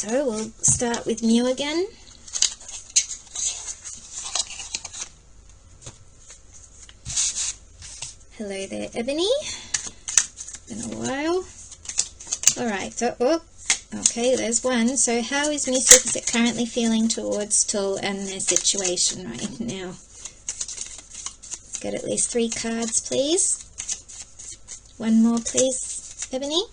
So we'll start with Mew again. Hello there, Ebony. Been a while. Alright, so, okay, there's one. So how is Mew Suppasit currently feeling towards Tull and their situation right now? Get at least 3 cards, please. One more, please, Ebony.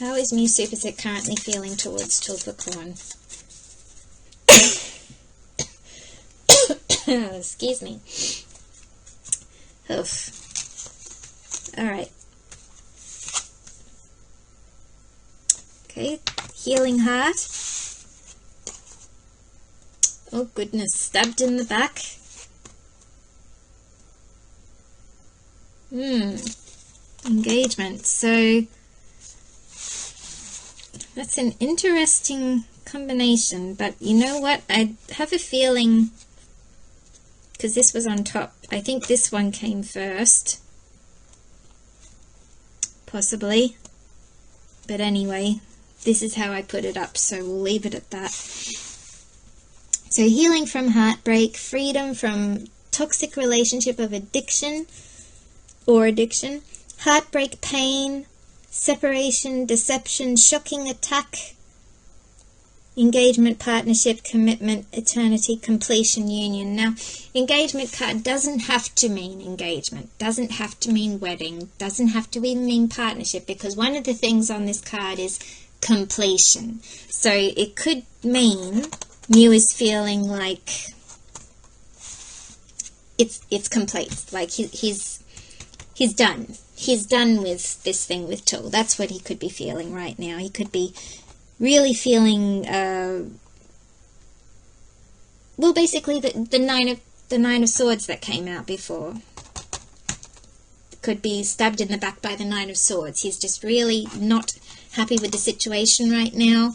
How is Mew Suppasit currently feeling towards Tull Pakorn? Excuse me. Oof. Alright. Okay, healing heart. Oh goodness, stabbed in the back. Engagement. So that's an interesting combination, but you know what? I have a feeling, because this was on top, I think this one came first. Possibly. But anyway, this is how I put it up, so we'll leave it at that. So healing from heartbreak, freedom from toxic relationship of addiction, heartbreak, pain, separation, deception, shocking attack, engagement, partnership, commitment, eternity, completion, union. Now, engagement card doesn't have to mean engagement, doesn't have to mean wedding, doesn't have to even mean partnership, because one of the things on this card is completion. So it could mean Mew is feeling like it's complete, like he's done. He's done with this thing with Tull. That's what he could be feeling right now. He could be really feeling, well, basically the nine of swords that came out before. Could be stabbed in the back by the 9 of swords. He's just really not happy with the situation right now.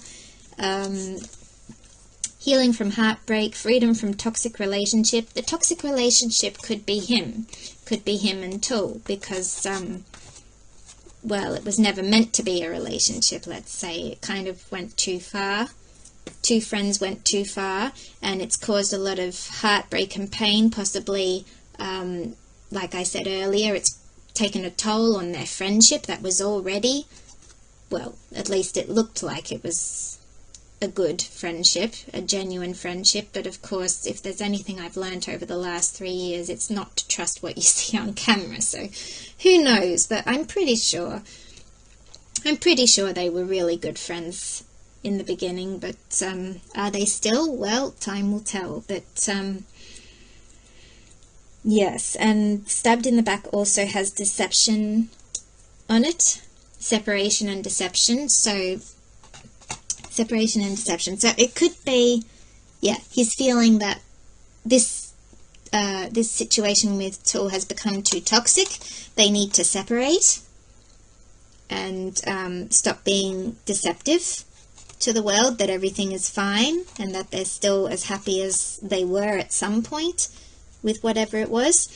Healing from heartbreak, freedom from toxic relationship. The toxic relationship could be him and Tull, because well, it was never meant to be a relationship, let's say. It kind of went too far. 2 friends went too far, and it's caused a lot of heartbreak and pain, possibly, like I said earlier, it's taken a toll on their friendship that was already, well, at least it looked like it was a good friendship, a genuine friendship, but of course, if there's anything I've learnt over the last 3 years, it's not to trust what you see on camera, so who knows, but I'm pretty sure they were really good friends in the beginning, but are they still? Well, time will tell, but yes, and stabbed in the back also has deception on it, separation and deception, so separation and deception. So it could be, yeah, he's feeling that this this situation with Tull has become too toxic. They need to separate and stop being deceptive to the world, that everything is fine and that they're still as happy as they were at some point with whatever it was,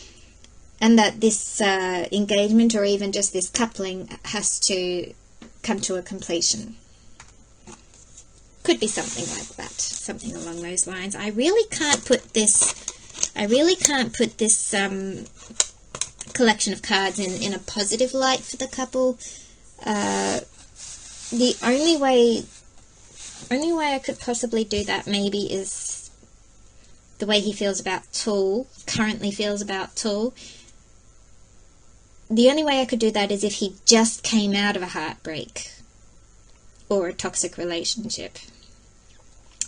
and that this engagement or even just this coupling has to come to a completion. Could be something like that, something along those lines. I really can't put this collection of cards in a positive light for the couple. The only way I could possibly do that maybe is the way he feels about Tull, currently feels about Tull. The only way I could do that is if he just came out of a heartbreak or a toxic relationship,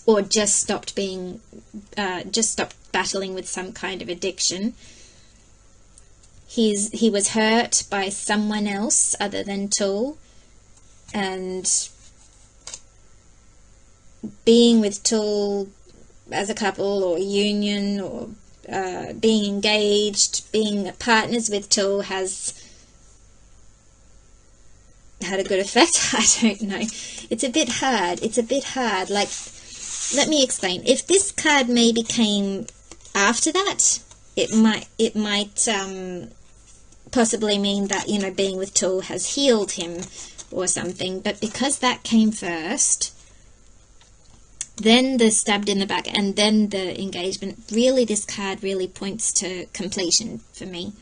or just stopped battling with some kind of addiction. He was hurt by someone else other than Tull, and being with Tull as a couple or union or being engaged, being partners with Tull has had a good effect. I don't know. It's a bit hard. Like, let me explain. If this card maybe came after that, it might possibly mean that, you know, being with Tool has healed him or something. But because that came first, then the stabbed in the back, and then the engagement, really this card really points to completion for me,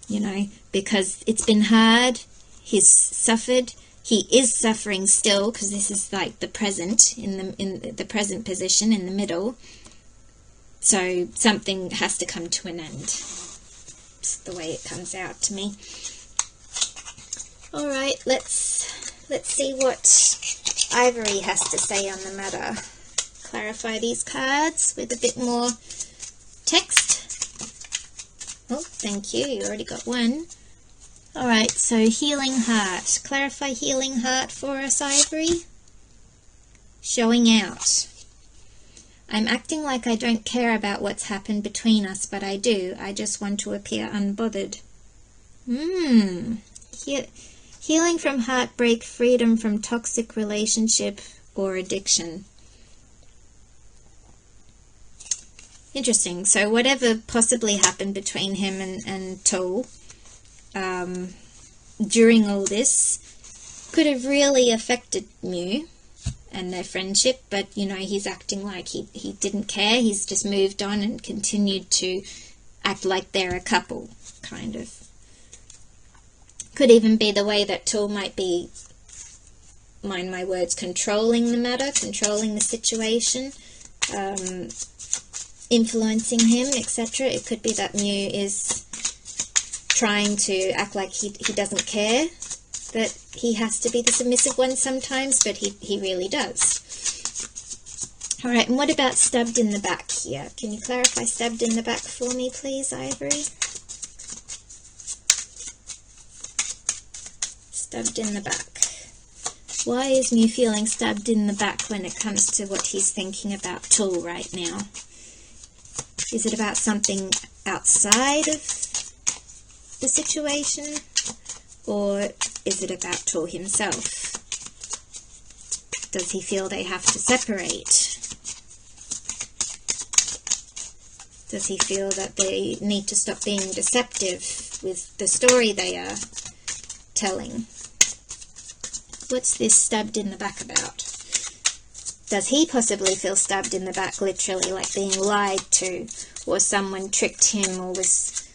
you know, because it's been hard, he's suffered, he is suffering still, because this is like the present, in the present position in the middle, so something has to come to an end. It's the way it comes out to me. All right, let's see what Ivory has to say on the matter. Clarify these cards with a bit more text. Oh, thank you. You already got one. All right, so healing heart. Clarify healing heart for us, Ivory. Showing out. I'm acting like I don't care about what's happened between us, but I do. I just want to appear unbothered. Healing from heartbreak, freedom from toxic relationship or addiction. Interesting. So whatever possibly happened between him and Tool during all this could have really affected Mew and their friendship, but, you know, he's acting like he didn't care. He's just moved on and continued to act like they're a couple, kind of. Could even be the way that Tool might be, mind my words, controlling the matter, controlling the situation, influencing him, etc. It could be that Mew is trying to act like he doesn't care, that he has to be the submissive one sometimes, but he really does. All right, and what about stabbed in the back here? Can you clarify stabbed in the back for me, please, Ivory? Stabbed in the back. Why is Mew feeling stabbed in the back when it comes to what he's thinking about Tool right now? Is it about something outside of the situation, or is it about Tool himself? Does he feel they have to separate? Does he feel that they need to stop being deceptive with the story they are telling? What's this stabbed in the back about? Does he possibly feel stabbed in the back, literally, like being lied to, or someone tricked him or was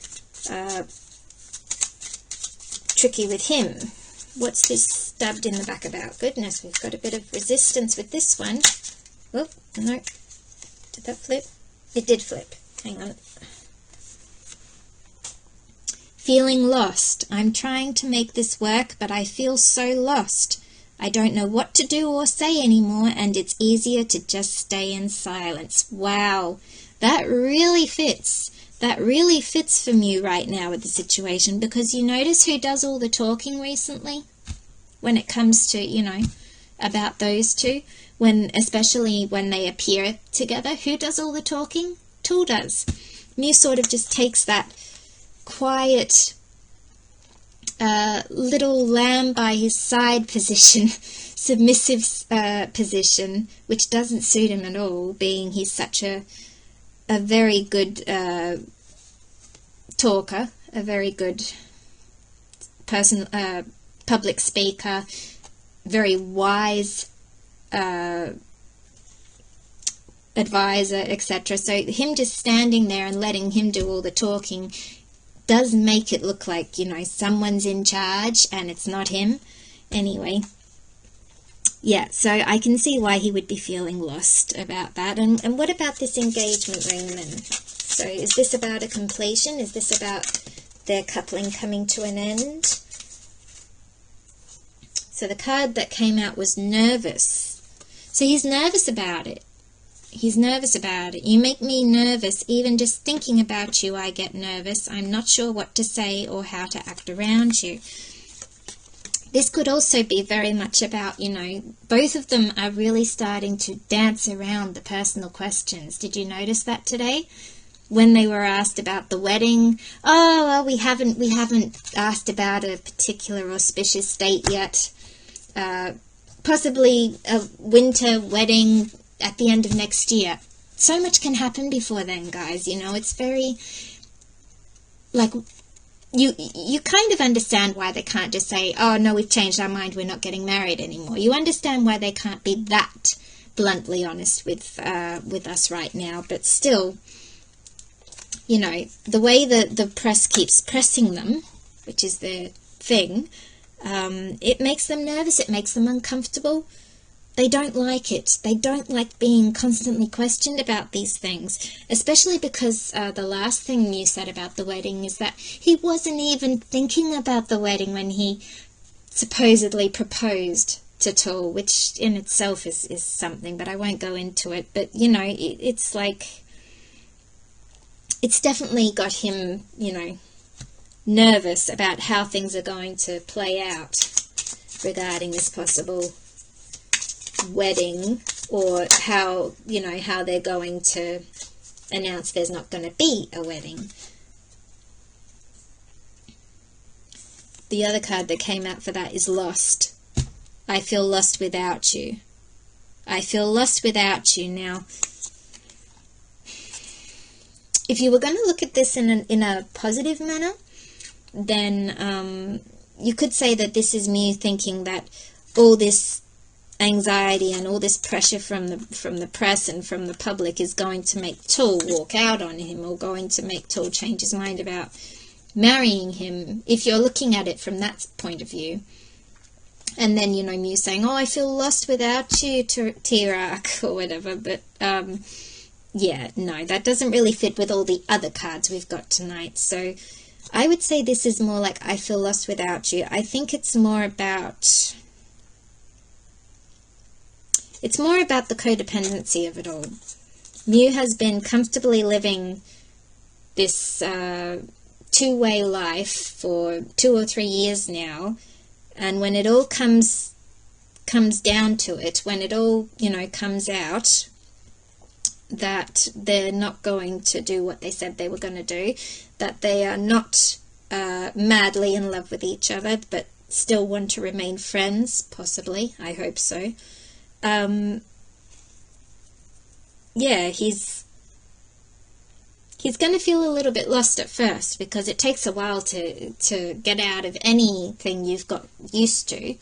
tricky with him? What's this stabbed in the back about? Goodness, we've got a bit of resistance with this one. Oh, no. Did that flip? It did flip. Hang on. Feeling lost. I'm trying to make this work, but I feel so lost. I don't know what to do or say anymore, and it's easier to just stay in silence. Wow, that really fits. That really fits for Mew right now with the situation, because you notice who does all the talking recently when it comes to, you know, about those two, especially when they appear together. Who does all the talking? Tool does. Mew sort of just takes that quiet little lamb by his side position, submissive position, which doesn't suit him at all, being he's such a very good talker, a very good person, public speaker, very wise advisor, etc. So him just standing there and letting him do all the talking does make it look like, you know, someone's in charge and it's not him. Anyway, yeah, so I can see why he would be feeling lost about that. And what about this engagement ring then? So is this about a completion? Is this about their coupling coming to an end? So the card that came out was nervous. So he's nervous about it. He's nervous about it. You make me nervous. Even just thinking about you, I get nervous. I'm not sure what to say or how to act around you. This could also be very much about, you know, both of them are really starting to dance around the personal questions. Did you notice that today? When they were asked about the wedding, oh, well, we haven't asked about a particular auspicious date yet. Possibly a winter wedding at the end of next year. So much can happen before then, guys. You know, it's very, like, you kind of understand why they can't just say, oh no, we've changed our mind, we're not getting married anymore. You understand why they can't be that bluntly honest with us right now. But still, you know, the way that the press keeps pressing them, which is their thing, it makes them nervous, it makes them uncomfortable. They don't like it. They don't like being constantly questioned about these things, especially because the last thing you said about the wedding is that he wasn't even thinking about the wedding when he supposedly proposed to Tull, which in itself is something, but I won't go into it. But, you know, it's like, it's definitely got him, you know, nervous about how things are going to play out regarding this possible wedding, or how, you know, how they're going to announce there's not going to be a wedding. The other card that came out for that is lost. I feel lost without you. I feel lost without you. Now, if you were going to look at this in a positive manner, then you could say that this is me thinking that all this anxiety and all this pressure from the press and from the public is going to make Tull walk out on him, or going to make Tull change his mind about marrying him, if you're looking at it from that point of view. And then, you know, Mew saying, oh, I feel lost without you, Tirak, or whatever. But yeah, no, that doesn't really fit with all the other cards we've got tonight. So I would say this is more like I feel lost without you. I think it's more about the codependency of it all. Mew has been comfortably living this two-way life for 2 or 3 years now, and when it all comes down to it, when it all, you know, comes out that they're not going to do what they said they were going to do, that they are not madly in love with each other, but still want to remain friends, possibly, I hope so. Yeah, he's going to feel a little bit lost at first, because it takes a while to get out of anything you've got used to.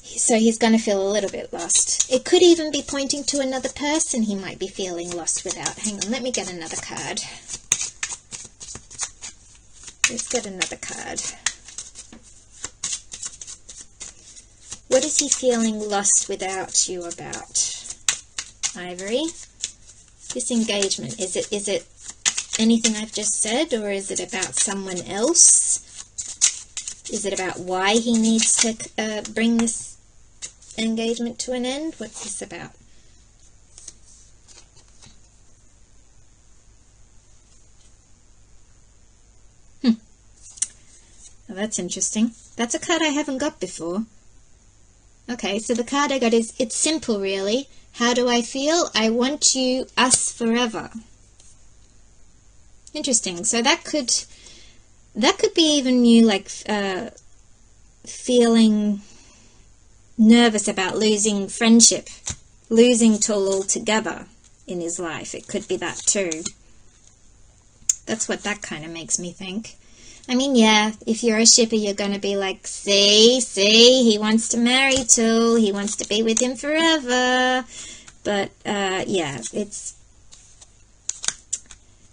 So he's going to feel a little bit lost. It could even be pointing to another person he might be feeling lost without. Hang on, let me get another card. Let's get another card. What is he feeling lost without you about? Ivory. Disengagement. Is it anything I've just said, or is it about someone else? Is it about why he needs to bring this engagement to an end? What's this about? Well, that's interesting. That's a card I haven't got before. Okay, so the card I got is, it's simple really. How do I feel? I want you, us forever. Interesting. So that could be even you, like, feeling nervous about losing friendship, losing Tull altogether in his life. It could be that too. That's what that kind of makes me think. I mean, yeah, if you're a shipper, you're going to be like, see, he wants to marry Tull, he wants to be with him forever. But, yeah, it's...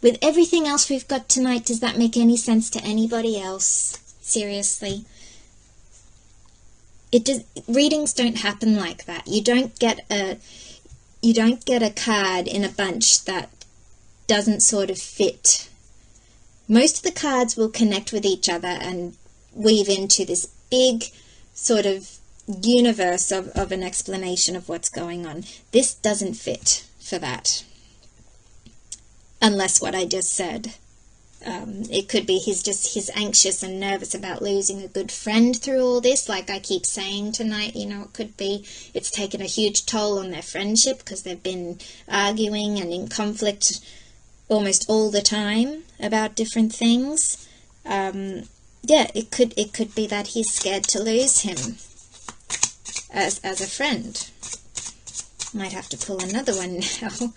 With everything else we've got tonight, does that make any sense to anybody else? Seriously. Readings don't happen like that. You don't get a card in a bunch that doesn't sort of fit. Most of the cards will connect with each other and weave into this big sort of universe of an explanation of what's going on. This doesn't fit for that. Unless what I just said. It could be he's anxious and nervous about losing a good friend through all this, like I keep saying tonight. You know, it could be it's taken a huge toll on their friendship because they've been arguing and in conflict almost all the time about different things. Yeah, it could be that he's scared to lose him as a friend. Might have to pull another one now.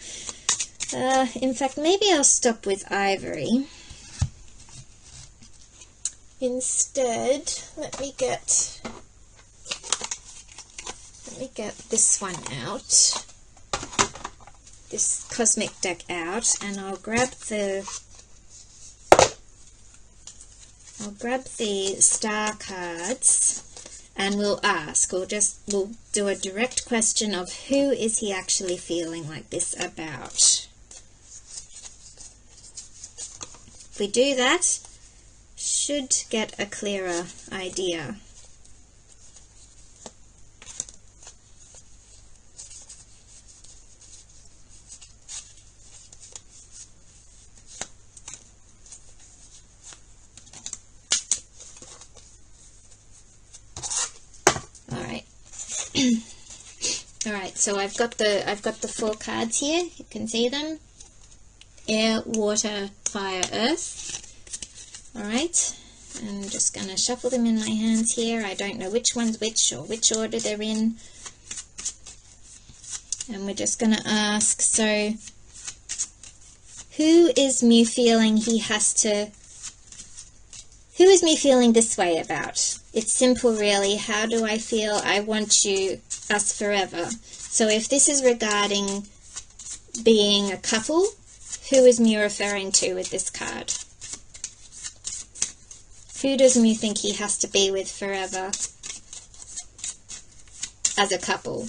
In fact, maybe I'll stop with Ivory. Instead, let me get this one out, this cosmic deck out, and I'll grab the star cards, and we'll ask, we'll do a direct question of who is he actually feeling like this about. If we do that, should get a clearer idea. All right, so I've got the 4 cards here. You can see them: air, water, fire, earth. All right, I'm just going to shuffle them in my hands here. I don't know which one's which or which order they're in, and we're just going to ask. So, who is Mew feeling he has to? Who is Mew feeling this way about? It's simple, really. How do I feel? I want you, us forever. So if this is regarding being a couple, who is Mew referring to with this card? Who does Mew think he has to be with forever as a couple?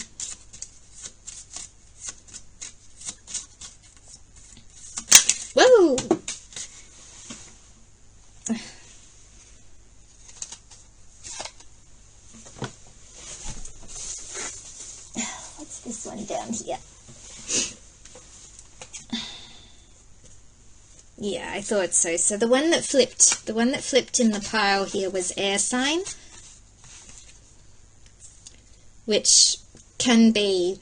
Whoa! This one down here. Yeah, I thought so. So the one that flipped in the pile here was air sign, which can be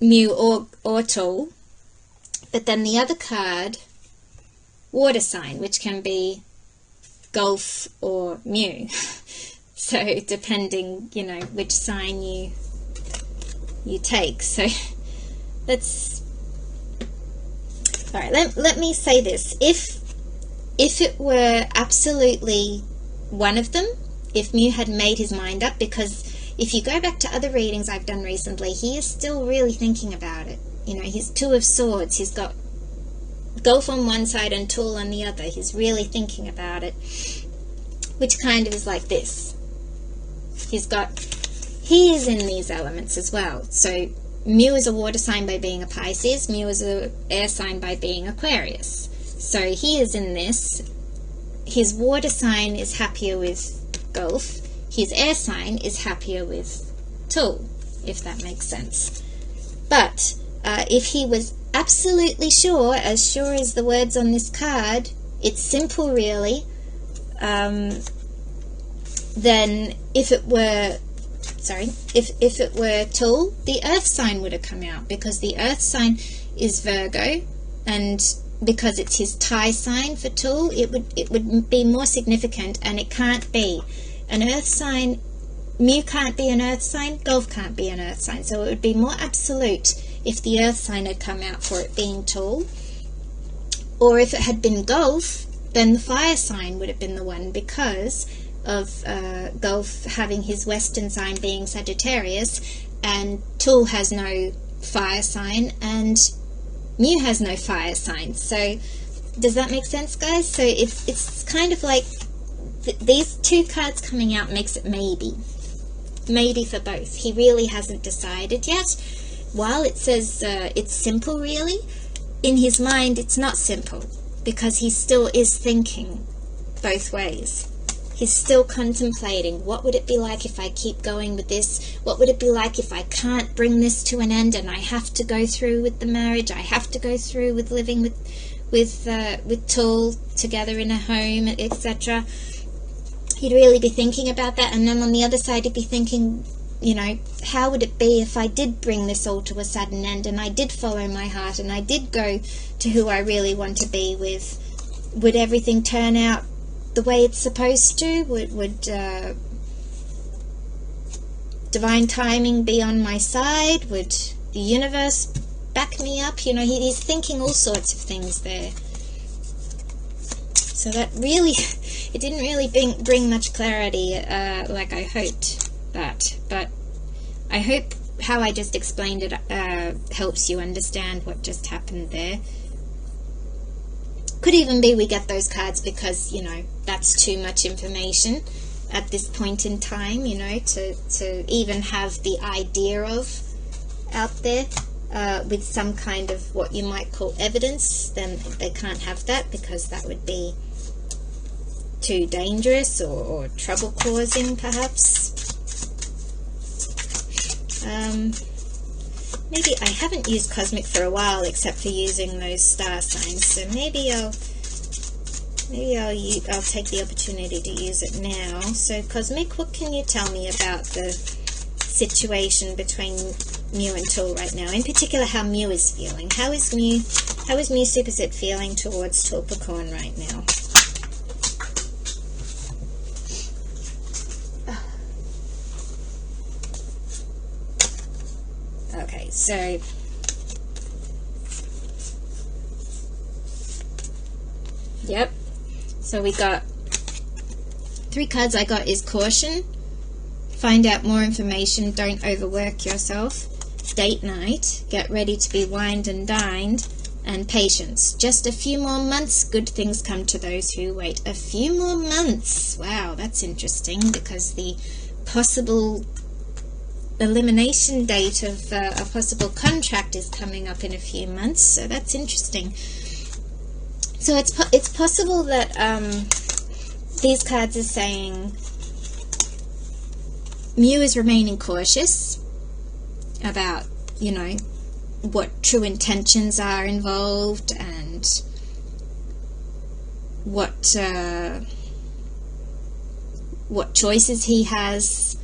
Mew or Tool. But then the other card, water sign, which can be Golf or Mew. So depending, you know, which sign you take. So let's, all right, let me say this. If it were absolutely one of them, if Mew had made his mind up, because if you go back to other readings I've done recently, he is still really thinking about it. You know, he's 2 of Swords, he's got Golf on one side and Tool on the other. He's really thinking about it, which kind of is like this. He is in these elements as well. So Mew is a water sign by being a Pisces. Mew is a air sign by being Aquarius. So he is in this. His water sign is happier with Golf. His air sign is happier with Tool, if that makes sense. But if he was absolutely sure as the words on this card, it's simple really, then if it were Tool, the earth sign would have come out, because the earth sign is Virgo, and because it's his tie sign for Tool, it would be more significant, and it can't be an earth sign. Mew can't be an earth sign, Golf can't be an earth sign, so it would be more absolute if the earth sign had come out for it being Tool. Or if it had been Golf, then the fire sign would have been the one, because of Golf having his western sign being Sagittarius, and Tool has no fire sign, and Mew has no fire sign. So does that make sense, guys? So it's kind of like these 2 cards coming out makes it maybe for both. He really hasn't decided yet. While it says it's simple, really, in his mind it's not simple, because he still is thinking both ways. He's still contemplating, what would it be like if I keep going with this? What would it be like if I can't bring this to an end and I have to go through with the marriage? I have to go through with living with Tool together in a home, etc. He'd really be thinking about that. And then on the other side, he'd be thinking, you know, how would it be if I did bring this all to a sudden end, and I did follow my heart, and I did go to who I really want to be with? Would everything turn out the way it's supposed to? Would divine timing be on my side? Would the universe back me up? You know, he's thinking all sorts of things there. So that really, it didn't really bring much clarity like I hoped that, but I hope how I just explained it helps you understand what just happened there. Could even be we get those cards because, you know, that's too much information at this point in time, you know, to even have the idea of out there with some kind of what you might call evidence. Then they can't have that because that would be too dangerous or trouble causing, perhaps. Maybe I haven't used Cosmic for a while except for using those star signs, so maybe I'll take the opportunity to use it now. So Cosmic, what can you tell me about the situation between Mew and Tool right now? In particular, how Mew is feeling. How is Mew Suppasit feeling towards Tool Pakorn right now? Okay, so yep. So we got 3 cards I got is Caution, Find Out More Information, Don't Overwork Yourself, Date Night, Get Ready to be Wined and Dined, and Patience. Just a few more months, good things come to those who wait. A few more months. Wow, that's interesting, because the possible elimination date of a possible contract is coming up in a few months, so that's interesting. So it's possible that these cards are saying Mew is remaining cautious about, you know, what true intentions are involved and what choices he has.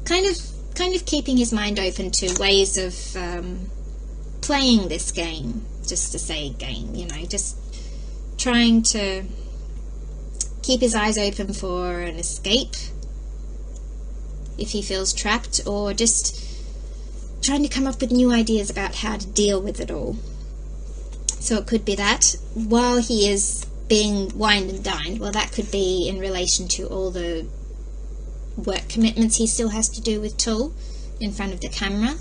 Kind of keeping his mind open to ways of playing this game, just to say game, you know, just trying to keep his eyes open for an escape if he feels trapped, or just trying to come up with new ideas about how to deal with it all. So it could be that while he is being wined and dined, well, that could be in relation to all the work commitments he still has to do with Tool in front of the camera.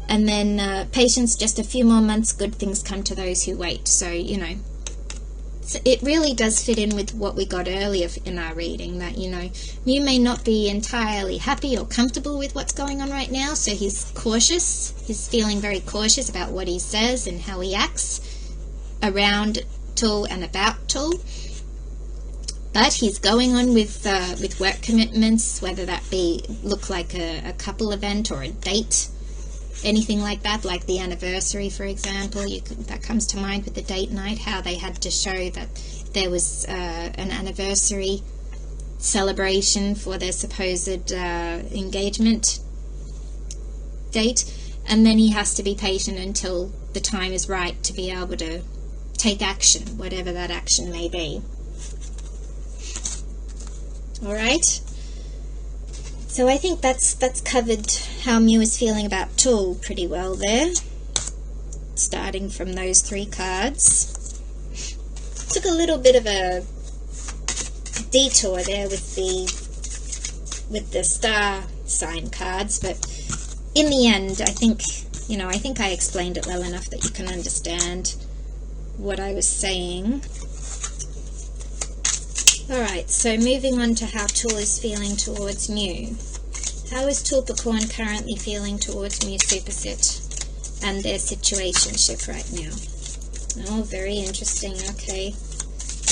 And then Patience, just a few more months, good things come to those who wait. So, you know, so it really does fit in with what we got earlier in our reading, that, you know, Mew may not be entirely happy or comfortable with what's going on right now, so he's cautious. He's feeling very cautious about what he says and how he acts around Tool and about Tool. But he's going on with work commitments, whether that be look like a couple event or a date, anything like that, like the anniversary, for example. That comes to mind with the date night, how they had to show that there was an anniversary celebration for their supposed engagement date, and then he has to be patient until the time is right to be able to take action, whatever that action may be. Alright, so I think that's covered how Mew is feeling about Tool pretty well there, starting from those 3 cards. Took a little bit of a detour there with the star sign cards, but in the end, I think I explained it well enough that you can understand what I was saying. Alright, so moving on to how Tool is feeling towards Mew. How is Tool Pakorn currently feeling towards Mew Suppasit and their situationship right now? Oh, very interesting. Okay.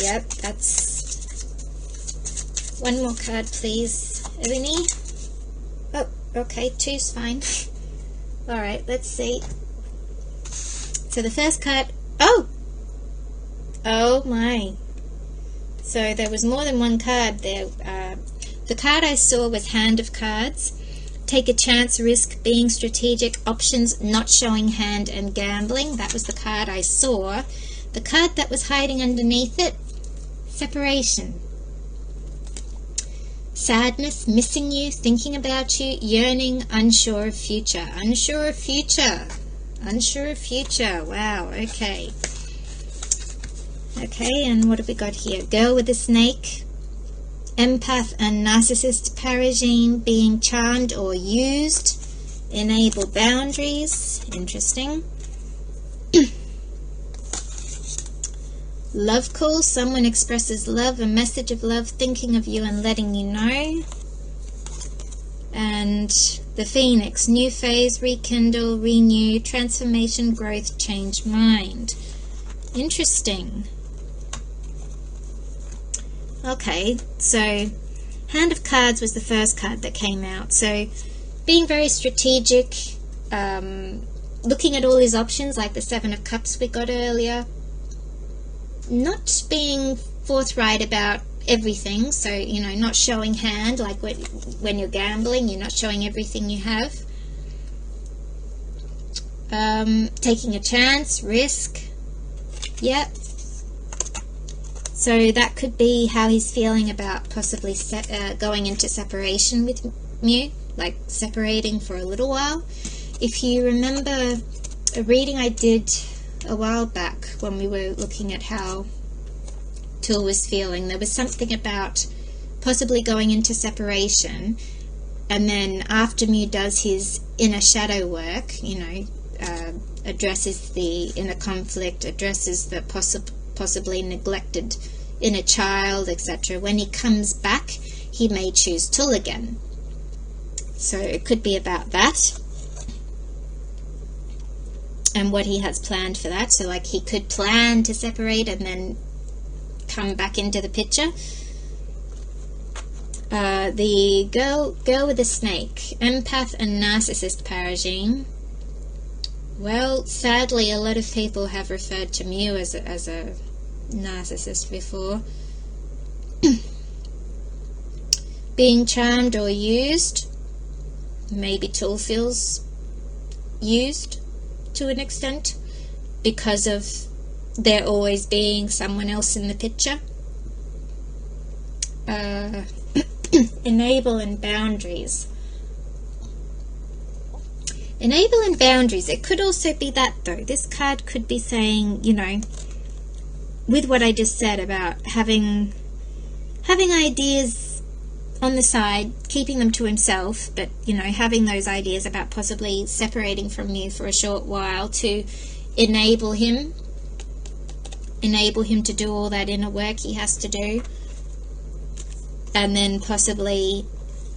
Yep, that's... One more card, please, Ebony. Oh, okay, 2's fine. Alright, let's see. So the first card... Oh! Oh my. So there was more than one card there. The card I saw was Hand of Cards. Take a chance, risk, being strategic, options, not showing hand, and gambling. That was the card I saw. The card that was hiding underneath it, Separation. Sadness, missing you, thinking about you, yearning, unsure of future. Unsure of future. Unsure of future. Wow, okay. Okay, and what have we got here? Girl with a snake, empath and narcissist regime, being charmed or used, enable boundaries, interesting. Love call, someone expresses love, a message of love, thinking of you and letting you know. And the Phoenix, new phase, rekindle, renew, transformation, growth, change mind. Interesting. Okay, so Hand of Cards was the first card that came out. So being very strategic, looking at all his options, like the Seven of Cups we got earlier. Not being forthright about everything, so, you know, not showing hand, like when you're gambling, you're not showing everything you have. Taking a chance, risk. Yep. So that could be how he's feeling about possibly going into separation with you, like separating for a little while. If you remember a reading I did a while back when we were looking at how Tool was feeling, there was something about possibly going into separation, and then after Mew does his inner shadow work, you know, addresses the inner conflict, addresses the possibly neglected inner child, etc. When he comes back, he may choose Tool again. So it could be about that and what he has planned for that. So like he could plan to separate and then come back into the picture. The girl with the snake, empath and narcissist regime. Well, sadly, a lot of people have referred to Mew as a narcissist before. Being charmed or used. Maybe Tool feels used to an extent because of there always being someone else in the picture. Enable and boundaries. Enable and boundaries. It could also be that, though. This card could be saying, you know, with what I just said about having ideas on the side, keeping them to himself, but, you know, having those ideas about possibly separating from you for a short while to enable him to do all that inner work he has to do, and then possibly,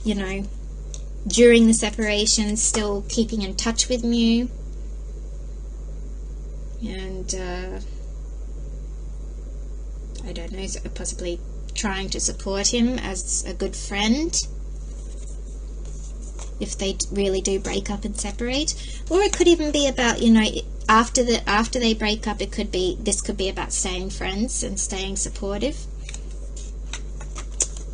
you know, during the separation still keeping in touch with Mew, and I don't know, possibly trying to support him as a good friend if they really do break up and separate. Or it could even be about, you know, after they break up, this could be about staying friends and staying supportive.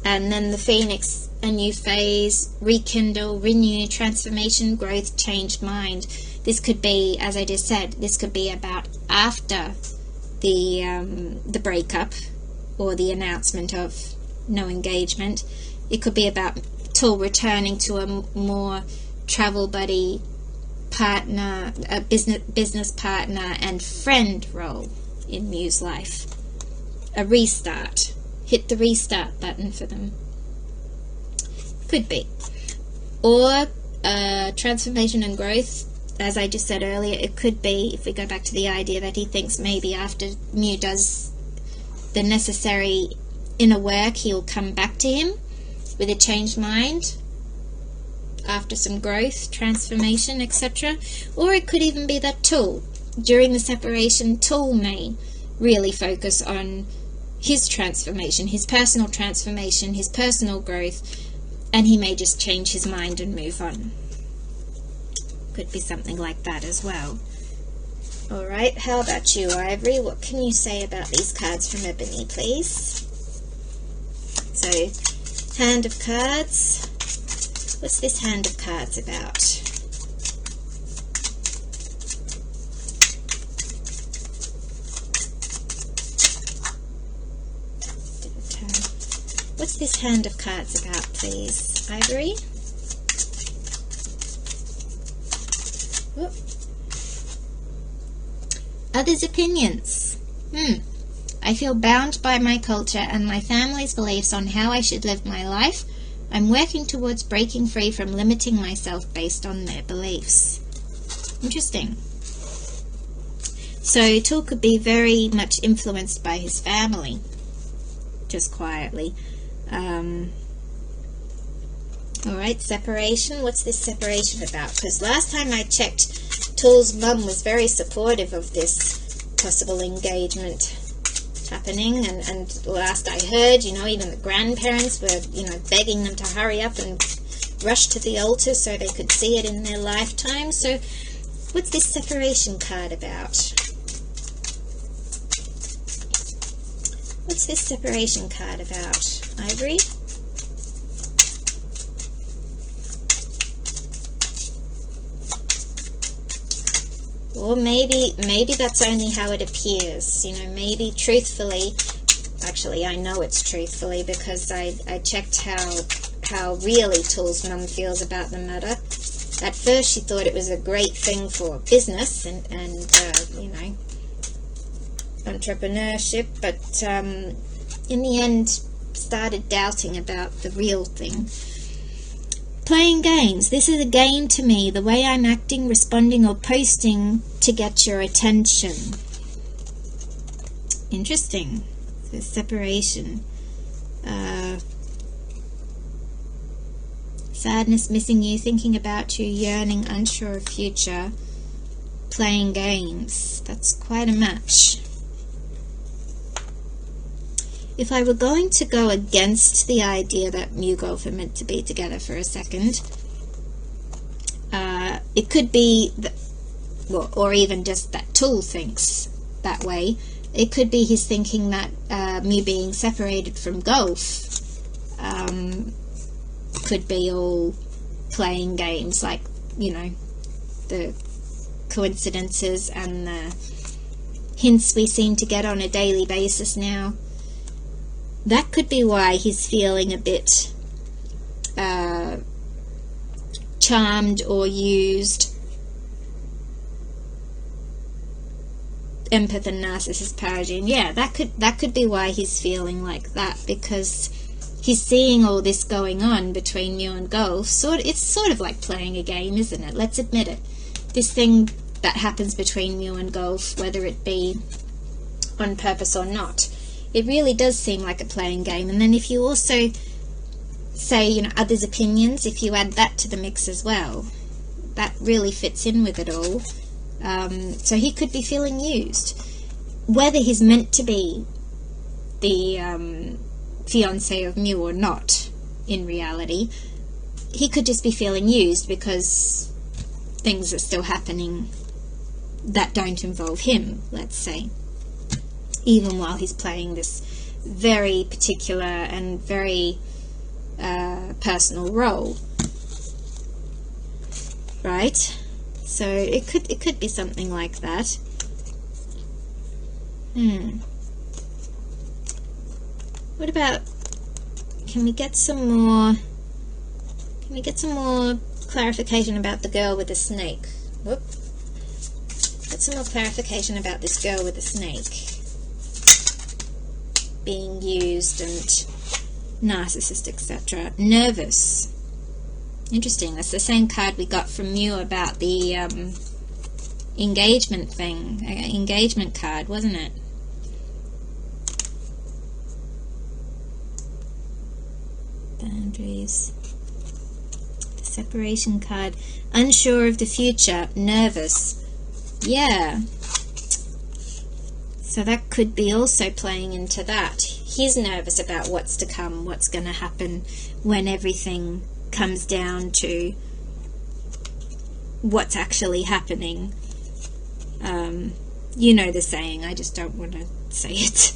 And then the Phoenix, a new phase, rekindle, renew, transformation, growth, changed mind. This could be, as I just said, this could be about after the breakup or the announcement of no engagement. It could be about Tool returning to a more travel buddy partner, a business partner and friend role in Mew's life. A restart. Hit the restart button for them. Could be. Or transformation and growth. As I just said earlier, it could be, if we go back to the idea that he thinks maybe after Mew does the necessary inner work, he'll come back to him with a changed mind after some growth, transformation, etc. Or it could even be that Tool, during the separation, Tool may really focus on his transformation, his personal transformation, his personal growth, and he may just change his mind and move on. Could be something like that as well. Alright, how about you, Ivory? What can you say about these cards from Ebony, please? So, Hand of Cards. What's this Hand of Cards about? What's this Hand of Cards about, please, Ivory? Whoop. Others' opinions. I feel bound by my culture and my family's beliefs on how I should live my life. I'm working towards breaking free from limiting myself based on their beliefs. Interesting. So Tool could be very much influenced by his family, just quietly. Alright, separation. What's this separation about? Because last time I checked, Tool's mum was very supportive of this possible engagement happening, and last I heard, you know, even the grandparents were, you know, begging them to hurry up and rush to the altar so they could see it in their lifetime. So what's this separation card about? What's this separation card about, Ivory? Or maybe that's only how it appears, you know, maybe truthfully, actually I know it's truthfully because I checked how really Tool's mum feels about the matter. At first she thought it was a great thing for business and you know, entrepreneurship, but in the end started doubting about the real thing. Playing games. This is a game to me, the way I'm acting, responding or posting to get your attention. Interesting. So separation. Sadness, missing you, thinking about you, yearning, unsure of future, playing games. That's quite a match. If I were going to go against the idea that Mu Golf are meant to be together for a second, it could be, well, or even just that Tool thinks that way. It could be he's thinking that Mu being separated from Golf could be all playing games, like, you know, the coincidences and the hints we seem to get on a daily basis now. That could be why he's feeling a bit charmed or used. Empath and narcissist paragene. Yeah, that could be why he's feeling like that, because he's seeing all this going on between Mu and Golf. It's sort of like playing a game, isn't it? Let's admit it. This thing that happens between Mu and Golf, whether it be on purpose or not, it really does seem like a playing game. And then if you also say, you know, others' opinions, if you add that to the mix as well, that really fits in with it all. So he could be feeling used. Whether he's meant to be the fiancé of Mu or not, in reality, he could just be feeling used because things are still happening that don't involve him, let's say, even while he's playing this very particular and very personal role, right? So it could be something like that. What about, can we get some more clarification about the girl with the snake? Whoop. Get some more clarification about this girl with the snake being used and narcissist, etc. Nervous. Interesting. That's the same card we got from Mu about the engagement thing. Engagement card, wasn't it? Boundaries. The separation card. Unsure of the future. Nervous. Yeah. So that could be also playing into that. He's nervous about what's to come, what's going to happen when everything comes down to what's actually happening. You know the saying, I just don't want to say it.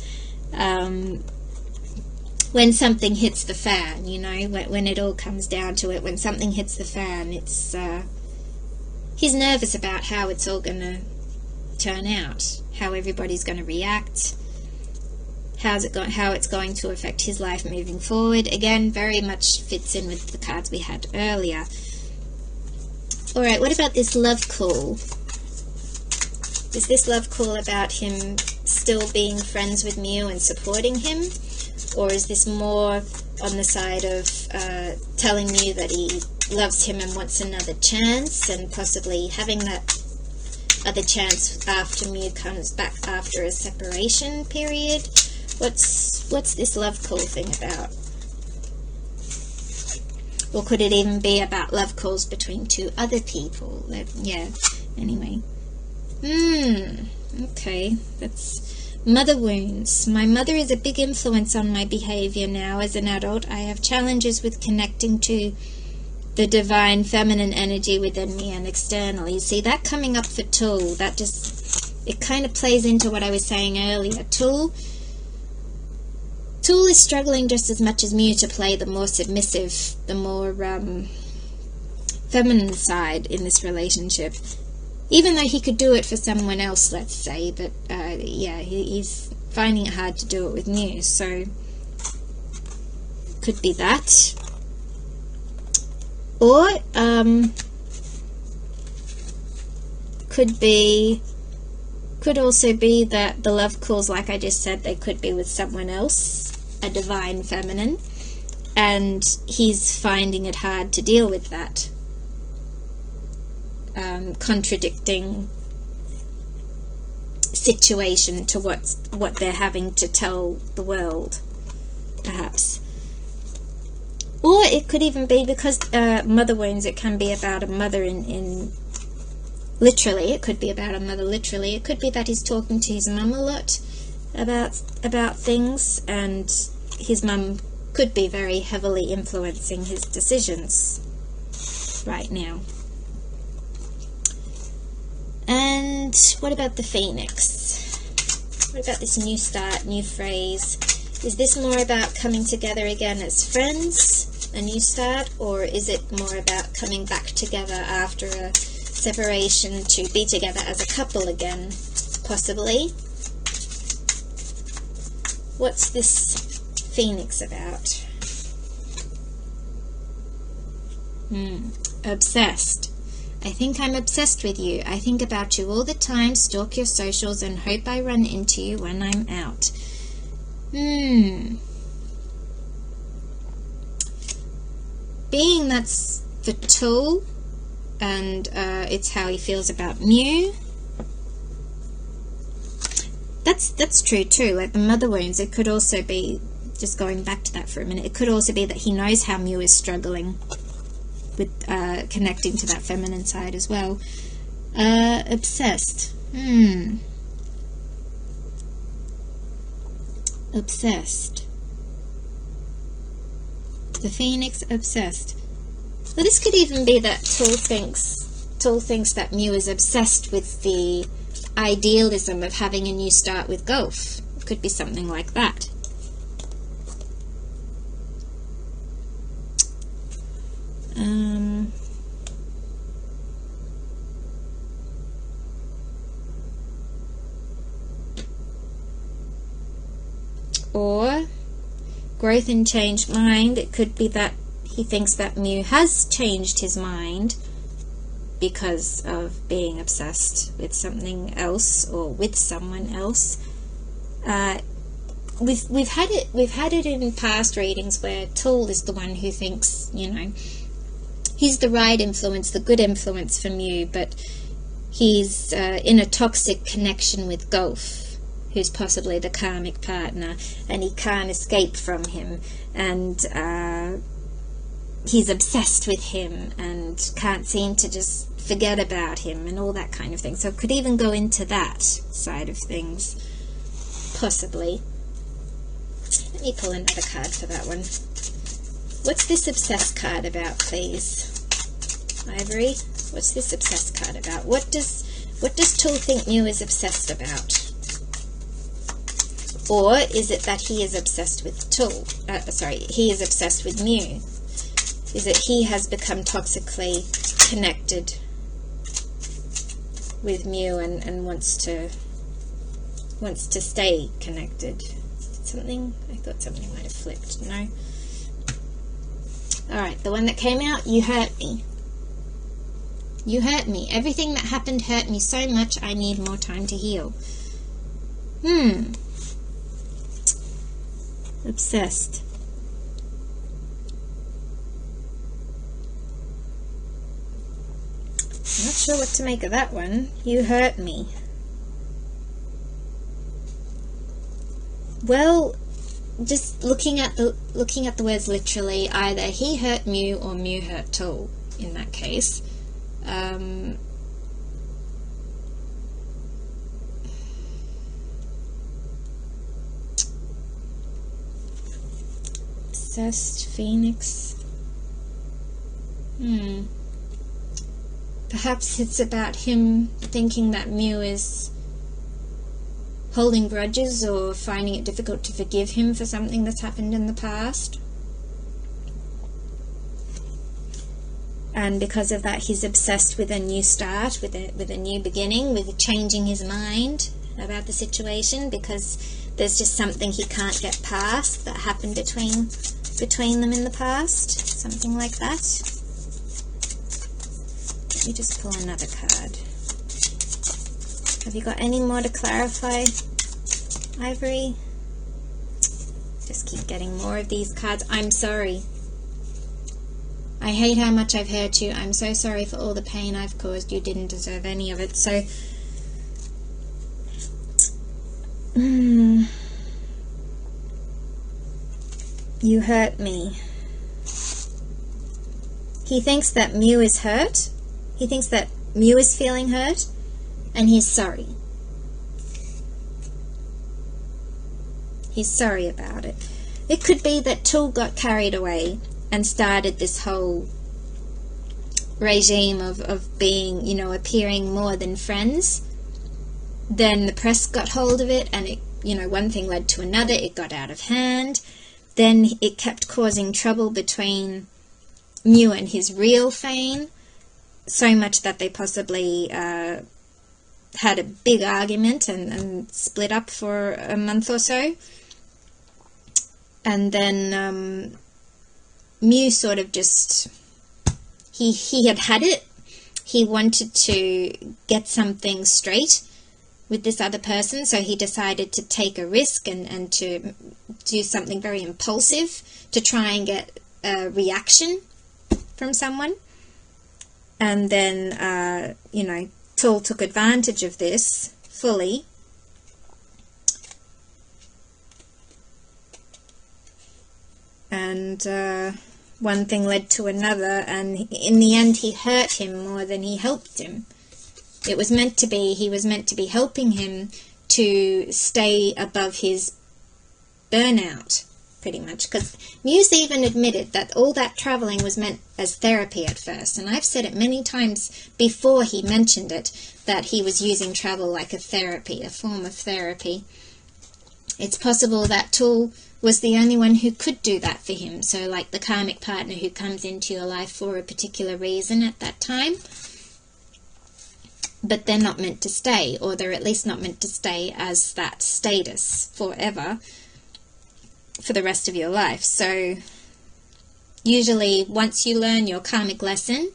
When something hits the fan, you know, when it all comes down to it, when something hits the fan, it's he's nervous about how it's all going to turn out, how everybody's going to react, how it's going to affect his life moving forward. Again, very much fits in with the cards we had earlier. Alright, what about this love call? Is this love call about him still being friends with Mew and supporting him? Or is this more on the side of telling Mew that he loves him and wants another chance, and possibly having that other chance after Mew comes back after a separation period? What's this love call thing about? Or could it even be about love calls between two other people? Yeah, anyway. Okay, that's mother wounds. My mother is a big influence on my behavior now as an adult. I have challenges with connecting to the divine feminine energy within me and externally. See, that coming up for Tool, that just, it kind of plays into what I was saying earlier. Tool is struggling just as much as Mew to play the more submissive, the more feminine side in this relationship. Even though he could do it for someone else, let's say, but yeah, he's finding it hard to do it with Mew, so could be that. Or could also be that the love calls, like I just said, they could be with someone else, a divine feminine, and he's finding it hard to deal with that. Contradicting situation to what they're having to tell the world, perhaps. Or it could even be because mother wounds, it can be about a mother in literally, it could be about a mother literally. It could be that he's talking to his mum a lot about things, and his mum could be very heavily influencing his decisions right now. And what about the Phoenix? What about this new start, new phrase? Is this more about coming together again as friends, a new start, or is it more about coming back together after a separation to be together as a couple again, possibly? What's this Phoenix about? Obsessed. I think I'm obsessed with you. I think about you all the time, stalk your socials, and hope I run into you when I'm out. Being that's for Tool, and it's how he feels about Mew. That's true too. Like the mother wounds, it could also be, just going back to that for a minute, it could also be that he knows how Mew is struggling with connecting to that feminine side as well. Obsessed. Obsessed. The Phoenix, obsessed. Well, this could even be that Tool thinks that Mew is obsessed with the idealism of having a new start with golf. It could be something like that. Or growth and changed mind. It could be that he thinks that Mew has changed his mind because of being obsessed with something else or with someone else. We've had it in past readings where Tool is the one who thinks, you know, he's the right influence, the good influence for Mew, but he's in a toxic connection with Golf, who's possibly the karmic partner, and he can't escape from him, and he's obsessed with him and can't seem to just forget about him and all that kind of thing. So it could even go into that side of things, possibly. Let me pull another card for that one. What's this obsessed card about, please? Ivory, what's this obsessed card about? What does Tool think Mew is obsessed about? Or is it that he is obsessed with Tool? He is obsessed with Mew. Is it he has become toxically connected with Mew and wants to stay connected? Something? I thought something might have flipped. No. Alright, the one that came out, you hurt me. You hurt me. Everything that happened hurt me so much, I need more time to heal. Obsessed. I'm not sure what to make of that one. You hurt me. Well, just looking at the words literally, either he hurt Mew or Mew hurt Tool in that case. Obsessed Phoenix. Perhaps it's about him thinking that Mew is holding grudges or finding it difficult to forgive him for something that's happened in the past. And because of that, he's obsessed with a new start, with a new beginning, with changing his mind about the situation, because there's just something he can't get past that happened between them in the past. Something like that. Let me just pull another card. Have you got any more to clarify, Ivory? Just keep getting more of these cards. I'm sorry. I hate how much I've hurt you. I'm so sorry for all the pain I've caused. You didn't deserve any of it. So, you hurt me. He thinks that Mew is hurt. He thinks that Mew is feeling hurt, and he's sorry. He's sorry about it. It could be that Tool got carried away and started this whole regime of being, you know, appearing more than friends. Then the press got hold of it, and it, you know, one thing led to another. It got out of hand. Then it kept causing trouble between Mew and his real Fane, so much that they possibly had a big argument and split up for a month or so. And then Mew sort of just, he had it. He wanted to get something straight with this other person, so he decided to take a risk and to do something very impulsive to try and get a reaction from someone. And then, you know, Tool took advantage of this fully. And one thing led to another, and in the end he hurt him more than he helped him. It was meant to be, he was meant to be helping him to stay above his burnout, pretty much. Because Muse even admitted that all that travelling was meant as therapy at first. And I've said it many times before he mentioned it, that he was using travel like a therapy, a form of therapy. It's possible that Tool was the only one who could do that for him. So like the karmic partner who comes into your life for a particular reason at that time. But they're not meant to stay, or they're at least not meant to stay as that status forever, for the rest of your life. So usually once you learn your karmic lesson,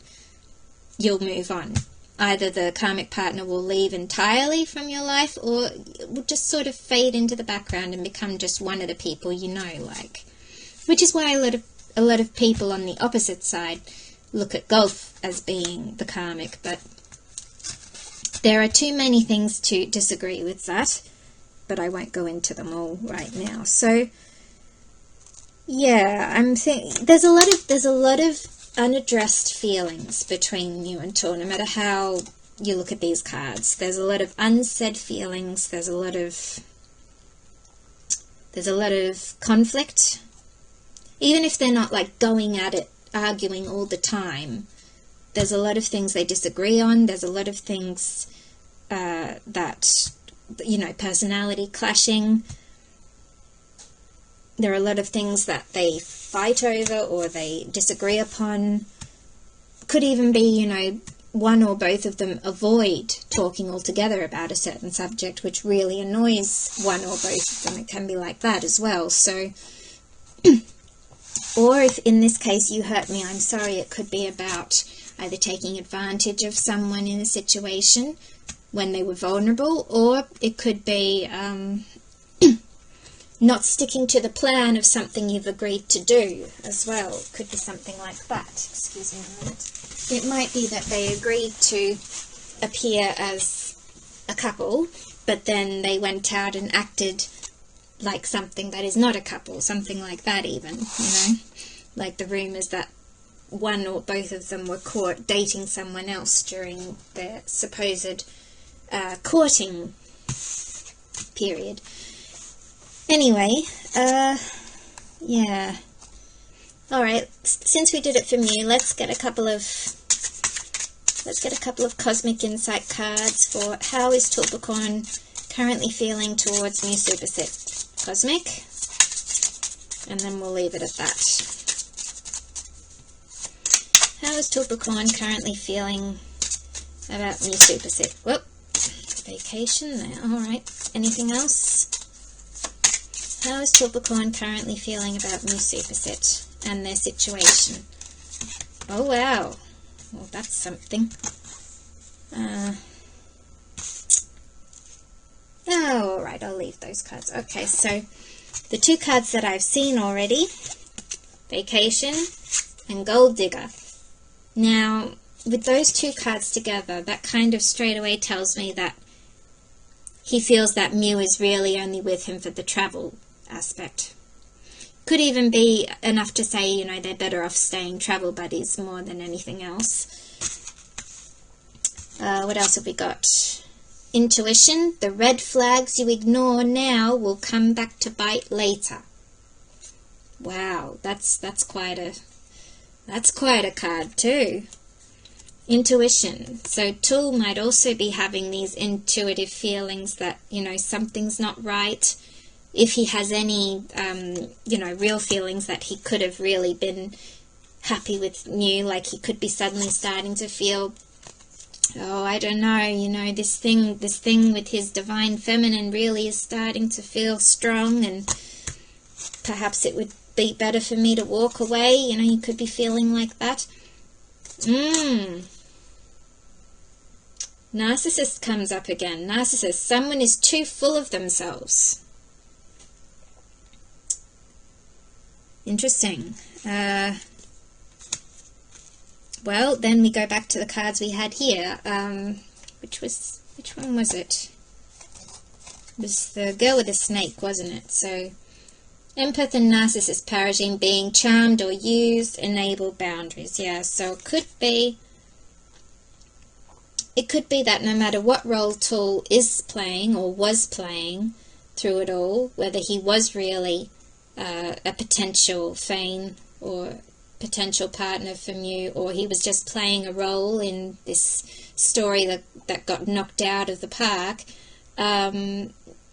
you'll move on. Either the karmic partner will leave entirely from your life, or it will just sort of fade into the background and become just one of the people you know, like. Which is why a lot of people on the opposite side look at golf as being the karmic, but there are too many things to disagree with that, but I won't go into them all right now. So yeah, I'm thinking there's a lot of unaddressed feelings between you and Tool, no matter how you look at these cards. There's a lot of unsaid feelings, there's a lot of conflict. Even if they're not like going at it, arguing all the time, there's a lot of things they disagree on, there's a lot of things that, you know, personality clashing. There are a lot of things that they fight over or they disagree upon. Could even be, you know, one or both of them avoid talking altogether about a certain subject, which really annoys one or both of them. It can be like that as well. So Or if in this case you hurt me, I'm sorry, it could be about either taking advantage of someone in a situation when they were vulnerable, or it could be not sticking to the plan of something you've agreed to do as well. It could be something like that. Excuse me a minute. It might be that they agreed to appear as a couple, but then they went out and acted like something that is not a couple, something like that even, you know, like the rumours that one or both of them were caught dating someone else during their supposed courting period. Anyway, yeah. Alright, since we did it from you, let's get a couple of cosmic insight cards for how is Tulpacorn currently feeling towards Mu Superset Cosmic, and then we'll leave it at that. How is Tulpacorn currently feeling about Mu Superset? Whoop, vacation there. Alright, anything else? How is Tulpacorn currently feeling about Mu Superset and their situation? Oh wow, well that's something. Oh, alright, I'll leave those cards. Okay, so the two cards that I've seen already, Vacation and Gold Digger. Now, with those two cards together, that kind of straight away tells me that he feels that Mu is really only with him for the travel aspect. Could even be enough to say, you know, they're better off staying travel buddies more than anything else. What else have we got? Intuition. The red flags you ignore now will come back to bite later. Wow, that's quite a card too. Intuition. So Tul might also be having these intuitive feelings that, you know, something's not right. If he has any, you know, real feelings that he could have really been happy with Mu, like he could be suddenly starting to feel, oh, I don't know, you know, this thing with his divine feminine really is starting to feel strong, and perhaps it would be better for me to walk away, you know, you could be feeling like that. Narcissist comes up again. Narcissist, someone is too full of themselves. Interesting. Well, then we go back to the cards we had here. Which one was it? It was the girl with the snake, wasn't it? So, empath and narcissist paradigm, being charmed or used, enable boundaries. Yeah, so it could be that no matter what role Tul is playing or was playing through it all, whether he was really a potential Fane or potential partner for Mu, or he was just playing a role in this story that got knocked out of the park,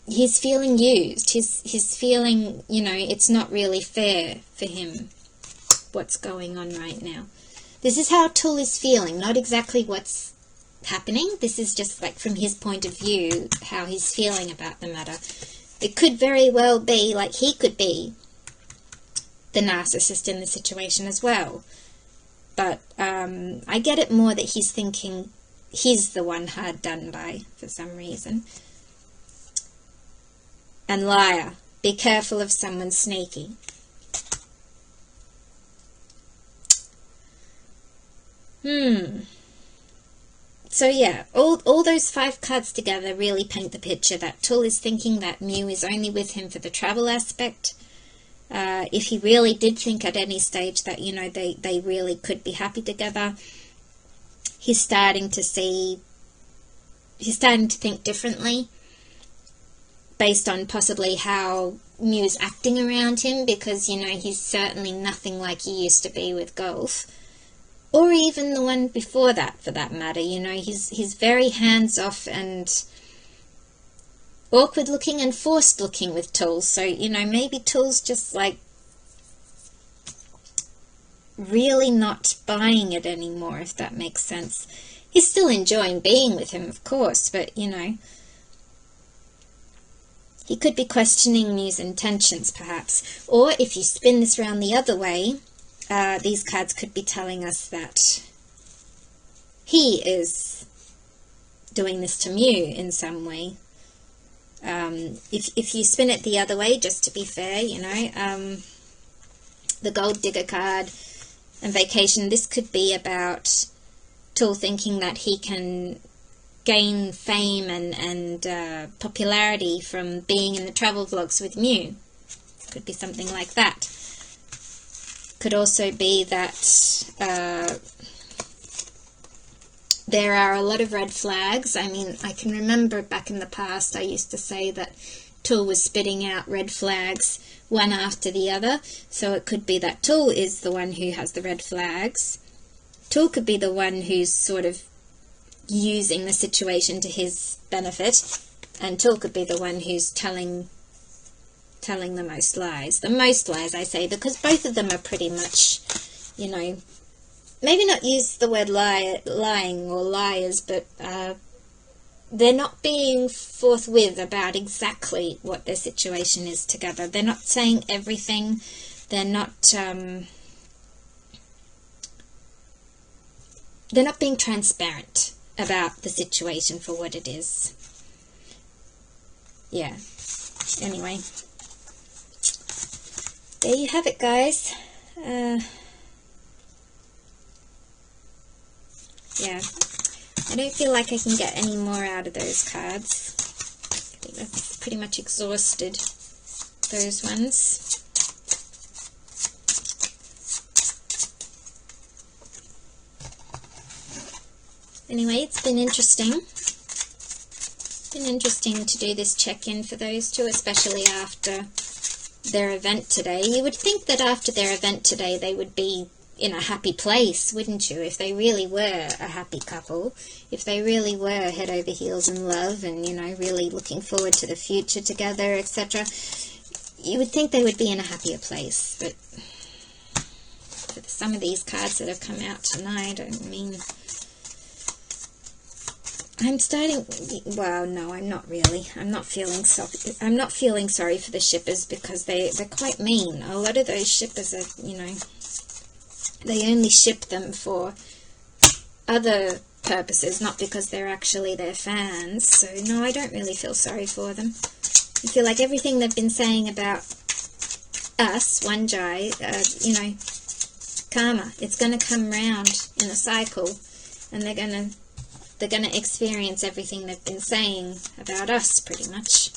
he's feeling used. He's feeling, you know, it's not really fair for him what's going on right now. This is how Tul is feeling, not exactly what's happening. This is just like from his point of view, how he's feeling about the matter. It could very well be like he could be the narcissist in the situation as well. But I get it more that he's thinking he's the one hard done by for some reason. And liar. Be careful of someone sneaky. So yeah, all those 5 cards together really paint the picture that Tul is thinking that Mu is only with him for the travel aspect. If he really did think at any stage that, you know, they really could be happy together, he's starting to think differently based on possibly how Mu's acting around him, because, you know, he's certainly nothing like he used to be with golf. Or even the one before that, for that matter. You know, he's very hands-off and awkward-looking and forced-looking with Tul. So, you know, maybe Tul's just, like, really not buying it anymore, if that makes sense. He's still enjoying being with him, of course, but, you know, he could be questioning Mew's intentions, perhaps. Or if you spin this round the other way, these cards could be telling us that he is doing this to Mew in some way. If you spin it the other way, just to be fair, you know, the Gold Digger card and Vacation, this could be about Tool thinking that he can gain fame and popularity from being in the travel vlogs with Mew. Could be something like that. Could also be that there are a lot of red flags. I mean, I can remember back in the past I used to say that Tool was spitting out red flags one after the other. So it could be that Tool is the one who has the red flags. Tool could be the one who's sort of using the situation to his benefit, and Tool could be the one who's telling the most lies. The most lies, I say, because both of them are pretty much, you know, maybe not use the word lying or liars, but they're not being forthwith about exactly what their situation is together. They're not saying everything. They're not being transparent about the situation for what it is. Yeah. Anyway, there you have it, guys. Yeah, I don't feel like I can get any more out of those cards. I think I've pretty much exhausted those ones. Anyway, it's been interesting. It's been interesting to do this check-in for those two, especially after their event today. You would think that after their event today they would be in a happy place, wouldn't you? If they really were a happy couple, if they really were head over heels in love and, you know, really looking forward to the future together, etc., you would think they would be in a happier place. But for some of these cards that have come out tonight, I mean, I'm starting, well, no, I'm not really. I'm not feeling sorry for the shippers, because they're quite mean. A lot of those shippers are, you know, they only ship them for other purposes, not because they're actually their fans. So no, I don't really feel sorry for them. I feel like everything they've been saying about us, Waanjai, you know, karma. It's going to come round in a cycle, and they're going to experience everything they've been saying about us, pretty much.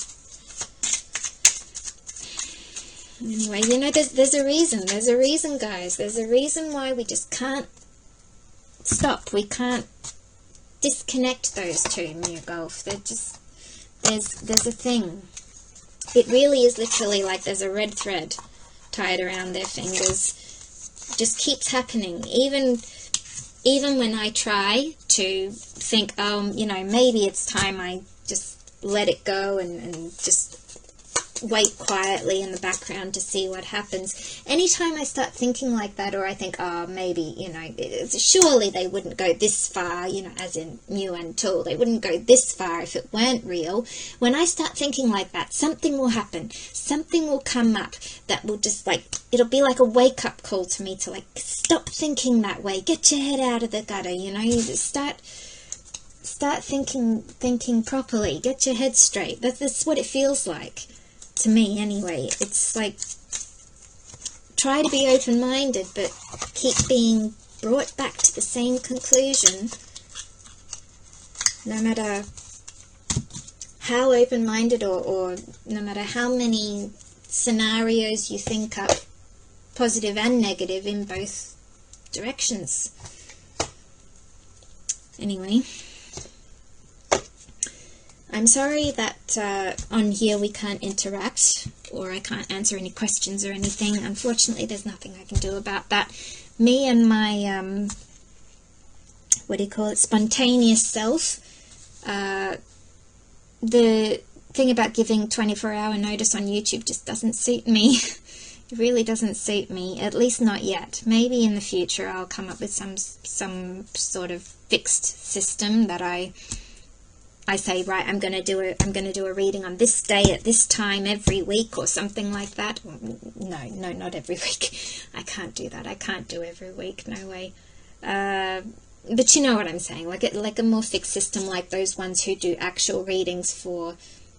Anyway, you know, there's a reason. There's a reason, guys. There's a reason why we just can't stop. We can't disconnect those two, Mew Golf. They're just, there's a thing. It really is literally like there's a red thread tied around their fingers. It just keeps happening. Even when I try to think, you know, maybe it's time I just let it go and just wait quietly in the background to see what happens. Anytime I start thinking like that, or I think, oh, maybe, you know, surely they wouldn't go this far, you know, as in Mew and Tool, they wouldn't go this far if it weren't real. When I start thinking like that, something will happen. Something will come up that will just, like, it'll be like a wake-up call to me to, like, stop thinking that way. Get your head out of the gutter, you know. You start thinking properly. Get your head straight. That's what it feels like. To me, anyway. It's like, try to be open-minded, but keep being brought back to the same conclusion, no matter how open-minded or no matter how many scenarios you think up, positive and negative in both directions. Anyway, I'm sorry that on here we can't interact, or I can't answer any questions or anything. Unfortunately, there's nothing I can do about that. Me and my, spontaneous self, the thing about giving 24-hour notice on YouTube just doesn't suit me. It really doesn't suit me, at least not yet. Maybe in the future I'll come up with some sort of fixed system that I I say, right, I'm going to do a reading on this day at this time every week or something like that. No, not every week. I can't do that. I can't do every week. No way. But you know what I'm saying, like a more fixed system, like those ones who do actual readings for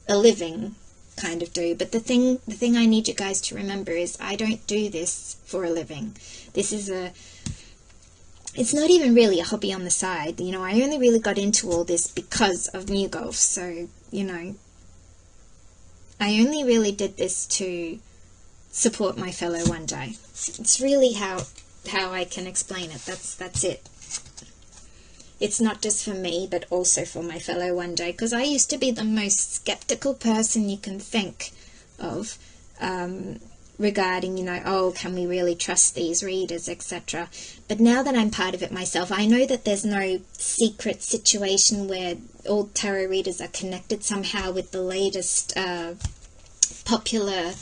a living kind of do. But the thing I need you guys to remember is I don't do this for a living. This is it's not even really a hobby on the side. You know, I only really got into all this because of New Golf. So, you know, I only really did this to support my fellow Waanjai. It's really how I can explain it. That's it. It's not just for me, but also for my fellow Waanjai, because I used to be the most skeptical person you can think of, regarding, you know, oh, can we really trust these readers, etc. But now that I'm part of it myself, I know that there's no secret situation where all tarot readers are connected somehow with the latest popular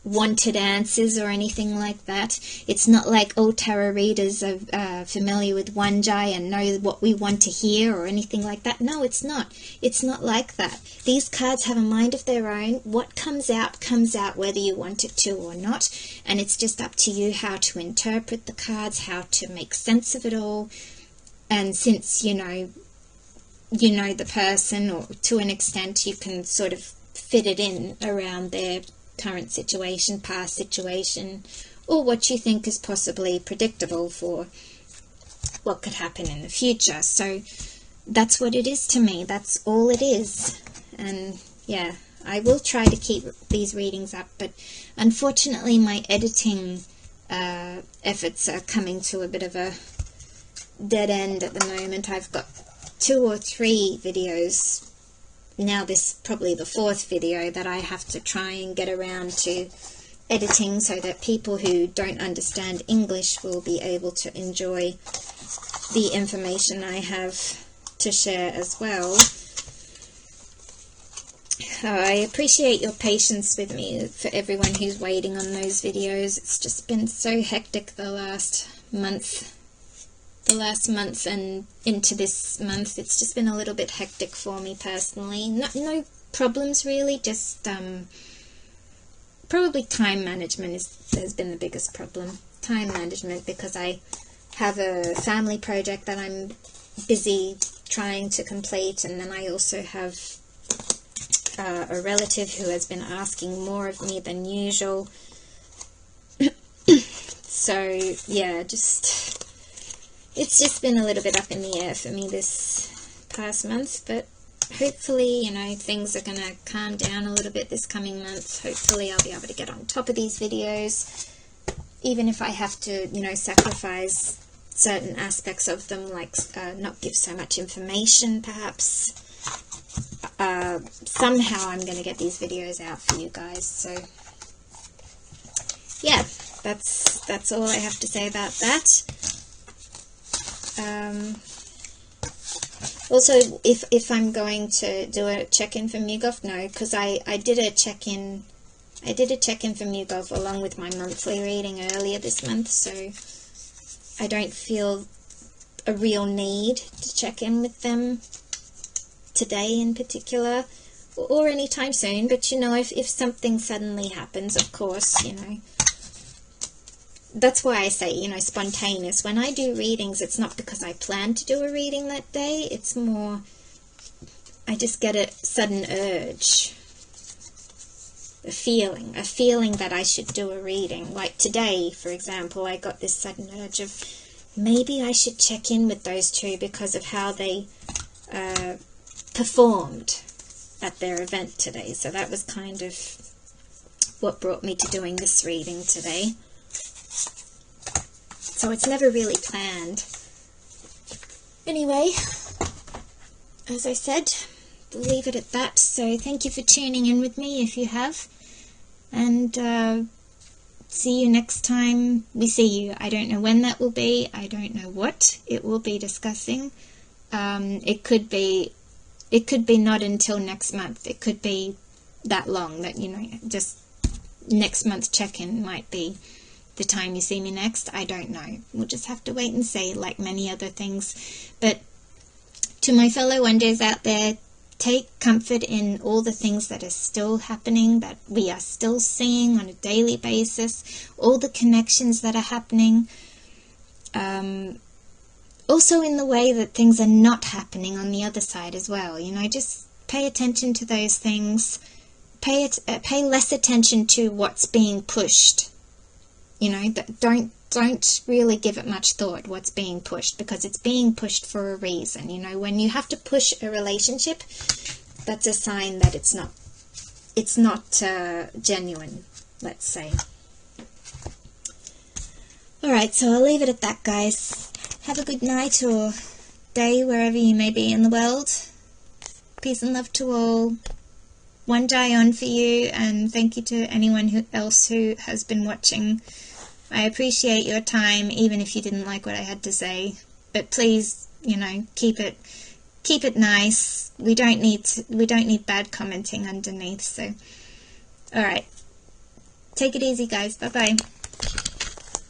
wanted answers or anything like that. It's not like all tarot readers are familiar with Waanjai and know what we want to hear or anything like that. No, it's not. It's not like that. These cards have a mind of their own. What comes out whether you want it to or not, and it's just up to you how to interpret the cards, how to make sense of it all. And since you know the person, or to an extent you can sort of fit it in around their current situation, past situation, or what you think is possibly predictable for what could happen in the future. So that's what it is to me. That's all it is. And yeah, I will try to keep these readings up, but unfortunately my editing efforts are coming to a bit of a dead end at the moment. I've got 2 or 3 videos now, this probably the 4th video that I have to try and get around to editing so that people who don't understand English will be able to enjoy the information I have to share as well. I appreciate your patience with me, for everyone who's waiting on those videos. It's just been so hectic the last month and into this month. It's just been a little bit hectic for me personally. No problems really, just probably time management has been the biggest problem. Time management, because I have a family project that I'm busy trying to complete, and then I also have a relative who has been asking more of me than usual. So yeah, it's just been a little bit up in the air for me this past month, but hopefully, you know, things are going to calm down a little bit this coming month. Hopefully I'll be able to get on top of these videos, even if I have to, you know, sacrifice certain aspects of them, like not give so much information perhaps. Somehow I'm going to get these videos out for you guys. So yeah, that's all I have to say about that. Also, if I'm going to do a check-in from YouGov, no, because I did a check-in from YouGov along with my monthly reading earlier this month, so I don't feel a real need to check in with them today in particular, or anytime soon. But you know, if something suddenly happens, of course, you know, that's why I say, you know, spontaneous. When I do readings, it's not because I plan to do a reading that day. It's more, I just get a sudden urge, a feeling that I should do a reading. Like today, for example, I got this sudden urge of maybe I should check in with those two because of how they performed at their event today. So that was kind of what brought me to doing this reading today. So it's never really planned. Anyway, as I said, we'll leave it at that. So thank you for tuning in with me if you have. And see you next time we see you. I don't know when that will be. I don't know what it will be discussing. It could be not until next month. It could be that long that, you know, just next month's check-in might be the time you see me next. I don't know. We'll just have to wait and see, like many other things. But To my fellow Waanjais out there, take comfort in all the things that are still happening, that we are still seeing on a daily basis, all the connections that are happening. Also in the way that things are not happening on the other side as well. You know, just pay attention to those things. Pay less attention to what's being pushed. You know, don't really give it much thought what's being pushed, because it's being pushed for a reason. You know, when you have to push a relationship, that's a sign that it's not genuine, let's say. Alright, so I'll leave it at that, guys. Have a good night or day wherever you may be in the world. Peace and love to all. Waanjai on for you, and thank you to anyone else who has been watching. I appreciate your time, even if you didn't like what I had to say. But please, you know, keep it nice. We don't need bad commenting underneath. So, all right, take it easy, guys. Bye bye.